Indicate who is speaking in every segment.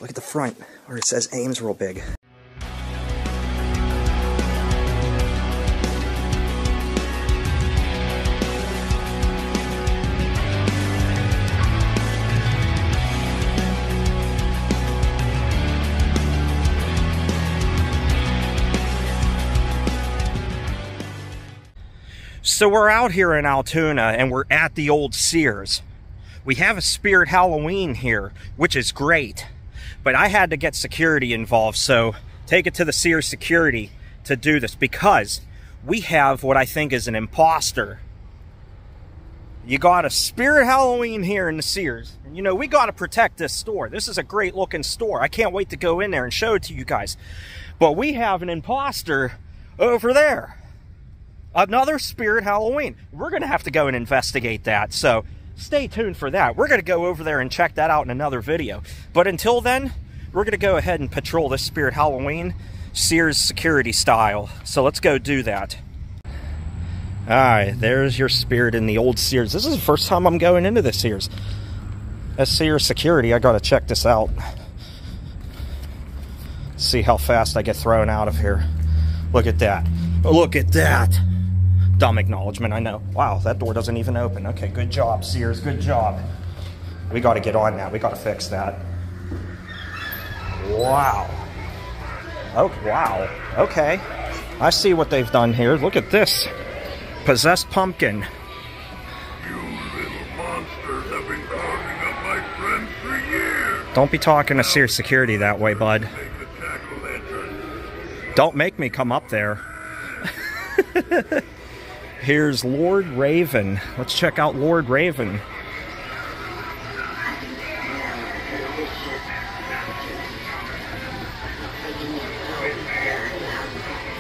Speaker 1: Look at the front where it says Ames real big. So we're out here in Altoona and we're at the old Sears. We have a Spirit Halloween here, which is great. But I had to get security involved, so take it to the Sears security to do this because we have what I think is an imposter. You got a Spirit Halloween here in the Sears. And you know, we got to protect this store. This is a great looking store. I can't wait to go in there and show it to you guys. But we have an imposter over there. Another Spirit Halloween. We're going to have to go and investigate that. So stay tuned for that. We're going to go over there and check that out in another video. But until then, we're going to go ahead and patrol this Spirit Halloween Sears security style. So let's go do that. Alright, there's your Spirit in the old Sears. This is the first time I'm going into this Sears. That's Sears security. I got to check this out. See how fast I get thrown out of here. Look at that. Look at that. Dumb acknowledgement, I know. Wow, that door doesn't even open. Okay, good job, Sears. Good job. We got to get on that. We got to fix that. Wow. Oh, wow. Okay. I see what they've done here. Look at this. Possessed pumpkin.
Speaker 2: You little monsters have been causing up my friends for years.
Speaker 1: Don't be talking to Sears security that way, bud. Don't make me come up there. Here's Lord Raven. Let's check out Lord Raven.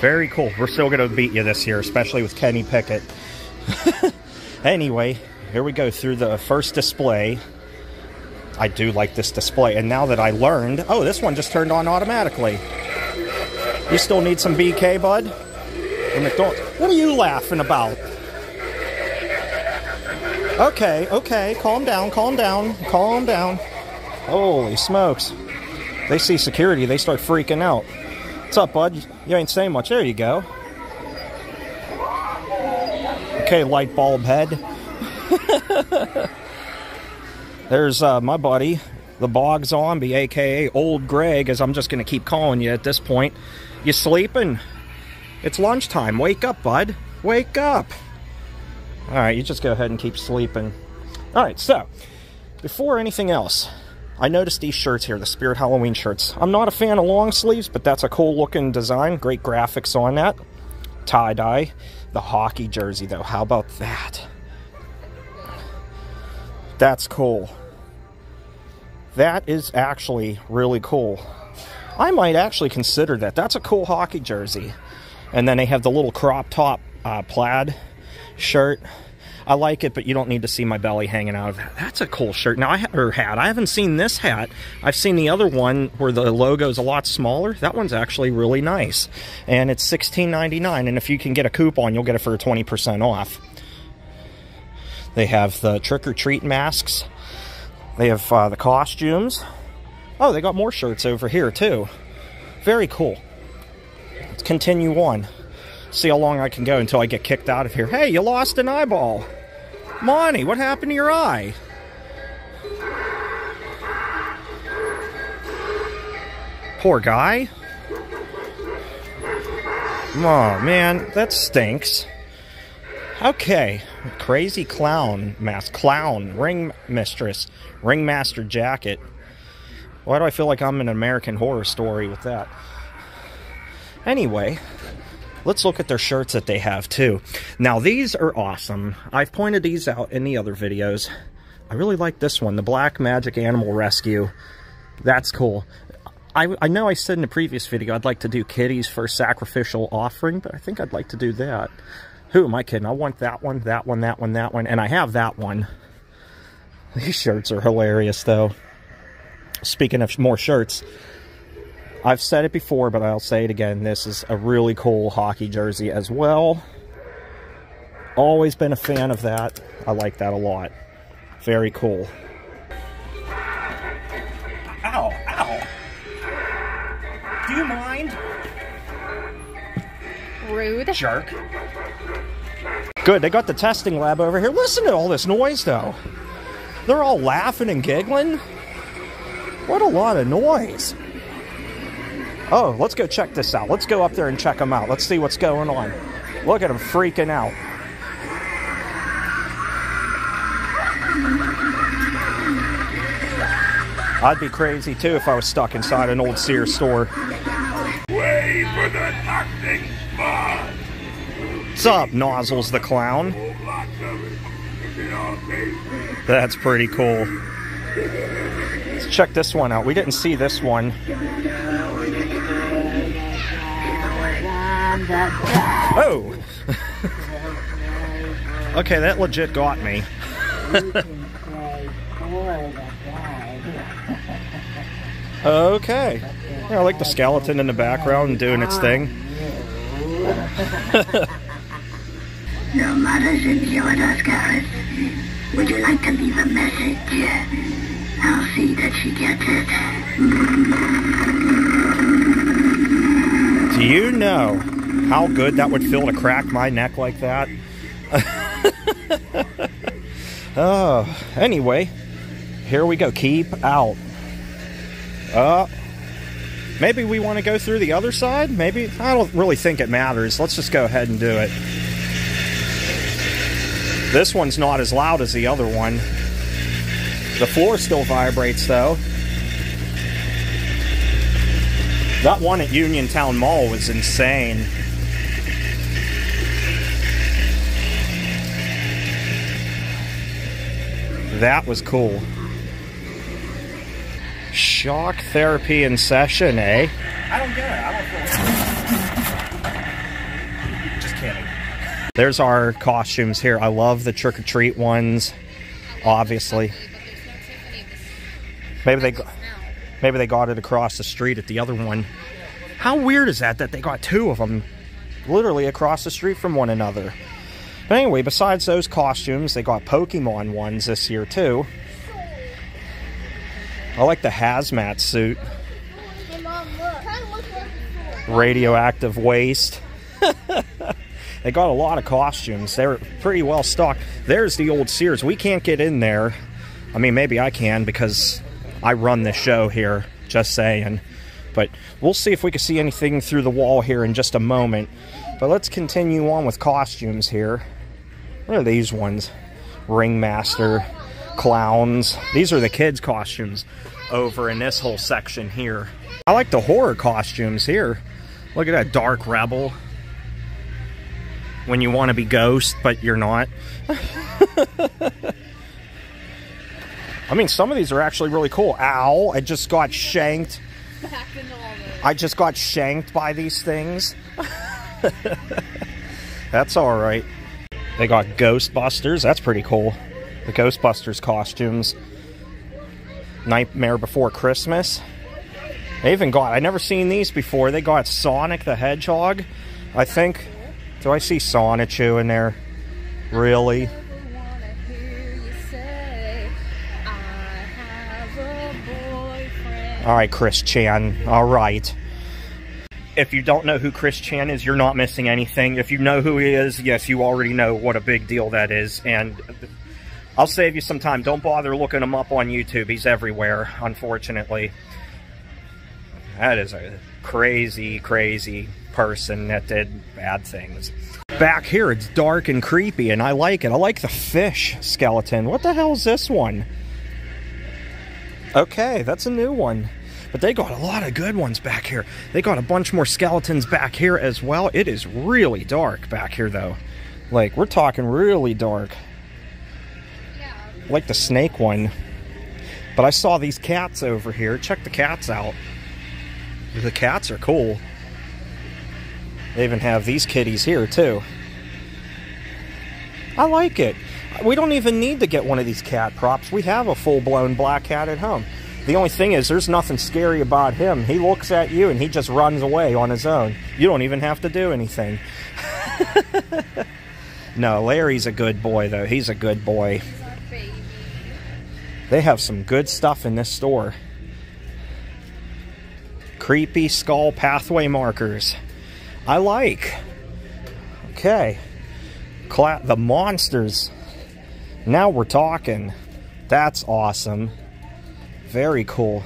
Speaker 1: Very cool. We're still going to beat you this year, especially with Kenny Pickett. Anyway, here we go through the first display. I do like this display. And now that I learned... Oh, this one just turned on automatically. You still need some BK, bud? Or McDonald's? What are you laughing about? Okay, okay. Calm down, calm down, calm down. Holy smokes. They see security, they start freaking out. What's up, bud? You ain't saying much. There you go. Okay, light bulb head. There's my buddy, the Bog Zombie, a.k.a. Old Greg, as I'm just going to keep calling you at this point. You sleeping? It's lunchtime. Wake up, bud. Wake up. Alright, you just go ahead and keep sleeping. Alright, so, before anything else, I noticed these shirts here, the Spirit Halloween shirts. I'm not a fan of long sleeves, but that's a cool looking design. Great graphics on that. Tie-dye. The hockey jersey, though. How about that? That's cool. That is actually really cool. I might actually consider that. That's a cool hockey jersey. And then they have the little crop top plaid shirt. I like it, but you don't need to see my belly hanging out of that. That's a cool shirt. Now, hat. I haven't seen this hat. I've seen the other one where the logo's a lot smaller. That one's actually really nice. And it's $16.99, and if you can get a coupon, you'll get it for 20% off. They have the trick-or-treat masks. They have the costumes. Oh, they got more shirts over here, too. Very cool. Let's continue on. See how long I can go until I get kicked out of here. Hey, you lost an eyeball. Monty, what happened to your eye? Poor guy. Oh, man, that stinks. Okay. Crazy clown mask. Clown. Ring mistress. Ringmaster jacket. Why do I feel like I'm in an American Horror Story with that? Anyway, let's look at their shirts that they have, too. Now, these are awesome. I've pointed these out in the other videos. I really like this one, the Black Magic Animal Rescue. That's cool. I know I said in the previous video I'd like to do kitties for sacrificial offering, but I think I'd like to do that. Who am I kidding? I want that one, that one, that one, that one, and I have that one. These shirts are hilarious, though. Speaking of more shirts, I've said it before, but I'll say it again. This is a really cool hockey jersey as well. Always been a fan of that. I like that a lot. Very cool. Ow, ow. mind?
Speaker 3: Rude.
Speaker 1: Jerk. Good, they got the testing lab over here. Listen to all this noise, though. They're all laughing and giggling. What a lot of noise. Oh, let's go check this out. Let's go up there and check them out. Let's see what's going on. Look at them freaking out. I'd be crazy, too, if I was stuck inside an old Sears store.
Speaker 2: Way for the toxic spot.
Speaker 1: What's up, Nozzles the Clown?
Speaker 2: Lots of it. Is it all tasty?
Speaker 1: That's pretty cool. Let's check this one out. We didn't see this one. Oh! Okay, that legit got me. Okay. Yeah, I like the skeleton in the background doing its thing.
Speaker 4: Your mother's enjoyed us, Garrett. Would you like to leave a message? I'll see that she gets it.
Speaker 1: Do you know how good that would feel to crack my neck like that? Oh, anyway, here we go. Keep out. Maybe we want to go through the other side? Maybe? I don't really think it matters. Let's just go ahead and do it. This one's not as loud as the other one. The floor still vibrates, though. That one at Uniontown Mall was insane. That was cool. Shock therapy in session, eh? I don't get it. I don't feel... Just kidding. There's our costumes here. I love the trick-or-treat ones, obviously. Maybe they got it across the street at the other one. How weird is that they got two of them literally across the street from one another? But anyway, besides those costumes, they got Pokemon ones this year, too. I like the hazmat suit.
Speaker 3: Hey, Mom, look.
Speaker 1: Radioactive waste. They got a lot of costumes. They're pretty well stocked. There's the old Sears. We can't get in there. I mean, maybe I can because I run the show here, just saying. But we'll see if we can see anything through the wall here in just a moment. But let's continue on with costumes here. What are these ones? Ringmaster, clowns. These are the kids' costumes over in this whole section here. I like the horror costumes here. Look at that Dark Rebel. When you want to be Ghost, but you're not. I mean, some of these are actually really cool. Ow, I just got shanked. I just got shanked by these things. That's alright. They got Ghostbusters. That's pretty cool. The Ghostbusters costumes. Nightmare Before Christmas. They even got, I never seen these before. They got Sonic the Hedgehog, I think. Do I see Sonichu in there? Really? Alright, Chris Chan. Alright. If you don't know who Chris Chan is, you're not missing anything. If you know who he is, yes, you already know what a big deal that is. And I'll save you some time. Don't bother looking him up on YouTube. He's everywhere, unfortunately. That is a crazy, crazy person that did bad things. Back here, it's dark and creepy, and I like it. I like the fish skeleton. What the hell is this one? Okay, that's a new one. But they got a lot of good ones back here. They got a bunch more skeletons back here as well. It is really dark back here, though. Like, we're talking really dark.
Speaker 3: Yeah.
Speaker 1: Like the snake one. But I saw these cats over here. Check the cats out. The cats are cool. They even have these kitties here, too. I like it. We don't even need to get one of these cat props. We have a full-blown black cat at home. The only thing is, there's nothing scary about him. He looks at you and he just runs away on his own. You don't even have to do anything. No, Larry's a good boy, though. He's a good boy.
Speaker 3: He's our baby.
Speaker 1: They have some good stuff in this store. Creepy skull pathway markers. I like. Okay. The monsters. Now we're talking. That's awesome. Very cool.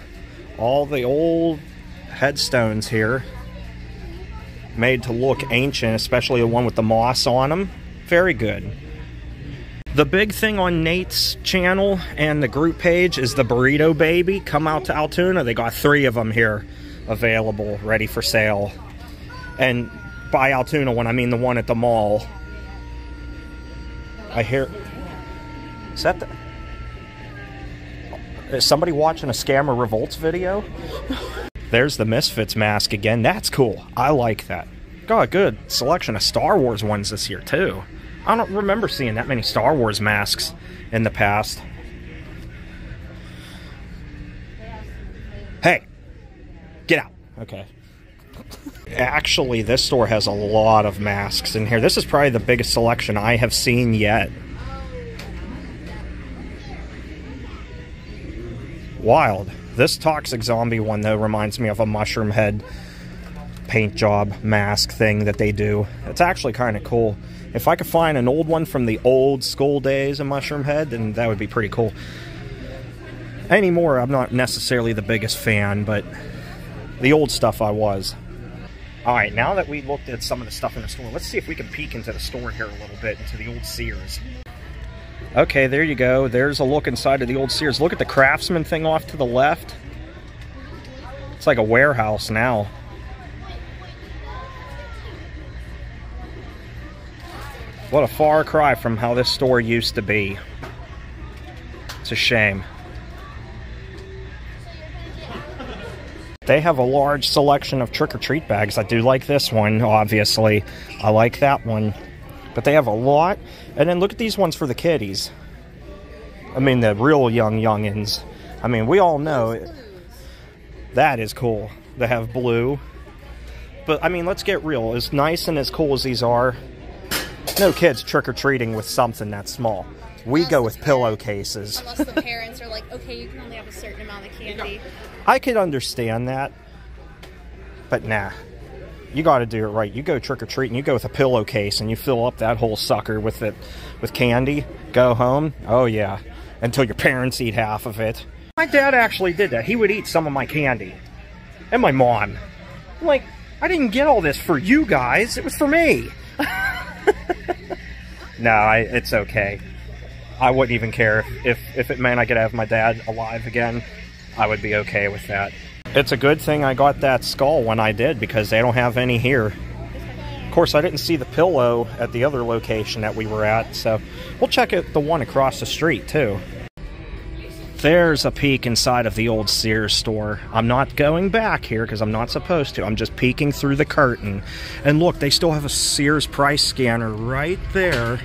Speaker 1: All the old headstones here. Made to look ancient, especially the one with the moss on them. Very good. The big thing on Nate's channel and the group page is the Burrito Baby. Come out to Altoona. They got 3 of them here available, ready for sale. And by Altoona, when I mean the one at the mall. I hear... Is that the... Is somebody watching a Scammer Revolts video? There's the Misfits mask again. That's cool. I like that. Got a good selection of Star Wars ones this year, too. I don't remember seeing that many Star Wars masks in the past. Hey! Get out. Okay. Actually, this store has a lot of masks in here. This is probably the biggest selection I have seen yet. Wild. This Toxic Zombie one, though, reminds me of a mushroom head paint job mask thing that they do. It's actually kind of cool. If I could find an old one from the old school days of Mushroom Head, then that would be pretty cool. Anymore, I'm not necessarily the biggest fan, but the old stuff I was. Alright, now that we looked at some of the stuff in the store, let's see if we can peek into the store here a little bit, into the old Sears. Okay, there you go. There's a look inside of the old Sears. Look at the Craftsman thing off to the left. It's like a warehouse now. What a far cry from how this store used to be. It's a shame. They have a large selection of trick-or-treat bags. I do like this one, obviously. I like that one. But they have a lot. And then look at these ones for the kiddies. I mean, the real youngins. I mean, we all know that is cool. They have blue. But, I mean, let's get real. As nice and as cool as these are, no kids trick-or-treating with something that small. We go with pillowcases.
Speaker 3: Unless the parents are like, okay, you can only have a certain amount of candy.
Speaker 1: I could understand that. But nah. You gotta do it right. You go trick-or-treating, you go with a pillowcase, and you fill up that whole sucker with candy. Go home. Oh, yeah. Until your parents eat half of it. My dad actually did that. He would eat some of my candy. And my mom. I'm like, I didn't get all this for you guys. It was for me. No, it's okay. I wouldn't even care. If it meant I could have my dad alive again, I would be okay with that. It's a good thing I got that skull when I did, because they don't have any here. Of course, I didn't see the pillow at the other location that we were at, so we'll check out the one across the street, too. There's a peek inside of the old Sears store. I'm not going back here because I'm not supposed to. I'm just peeking through the curtain. And look, they still have a Sears price scanner right there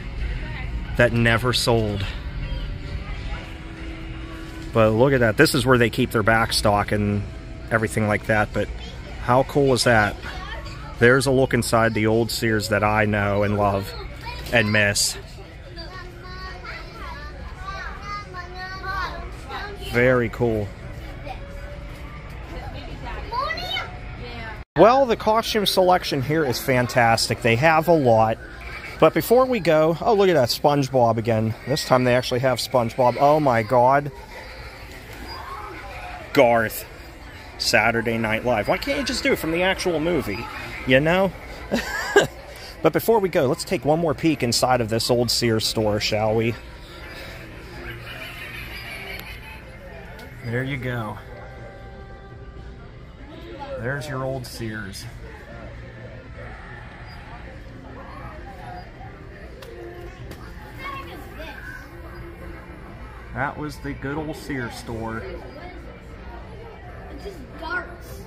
Speaker 1: that never sold. But look at that. This is where they keep their back stock and everything like that. But how cool is that? There's a look inside the old Sears that I know and love and miss. Very cool. Well, the costume selection here is fantastic. They have a lot. But before we go... Oh, look at that SpongeBob again. This time they actually have SpongeBob. Oh my god. Garth. Saturday Night Live. Why can't you just do it from the actual movie? You know? But before we go, let's take one more peek inside of this old Sears store, shall we? There you go. There's your old Sears. That was the good old Sears store.
Speaker 3: It's just darts.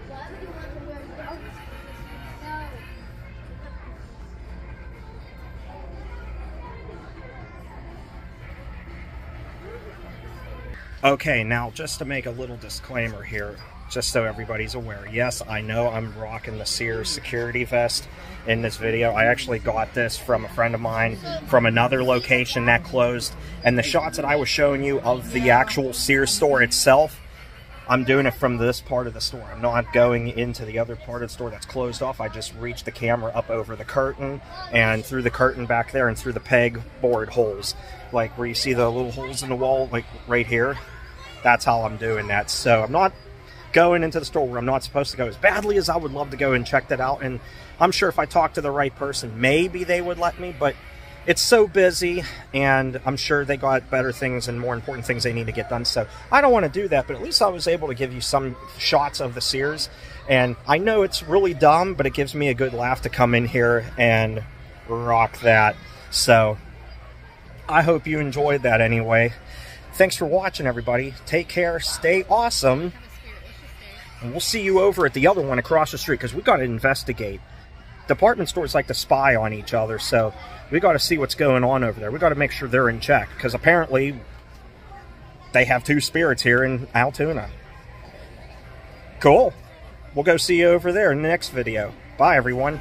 Speaker 3: Why would you want to wear darts?
Speaker 1: Okay, now just to make a little disclaimer here, just so everybody's aware. Yes, I know I'm rocking the Sears security vest in this video. I actually got this from a friend of mine from another location that closed. And the shots that I was showing you of the actual Sears store itself, I'm doing it from this part of the store. I'm not going into the other part of the store that's closed off. I just reach the camera up over the curtain and through the curtain back there and through the pegboard holes. Like where you see the little holes in the wall, like right here. That's how I'm doing that. So I'm not going into the store where I'm not supposed to go. As badly as I would love to go and check that out, and I'm sure if I talk to the right person, maybe they would let me, but it's so busy, and I'm sure they got better things and more important things they need to get done, so I don't want to do that, but at least I was able to give you some shots of the Sears, and I know it's really dumb, but it gives me a good laugh to come in here and rock that. So I hope you enjoyed that anyway. Thanks for watching, everybody. Take care, stay awesome, and we'll see you over at the other one across the street, because we got to investigate. Department stores like to spy on each other, so we got to see what's going on over there. We got to make sure they're in check, because apparently they have 2 spirits here in Altoona. Cool. We'll go see you over there in the next video. Bye, everyone.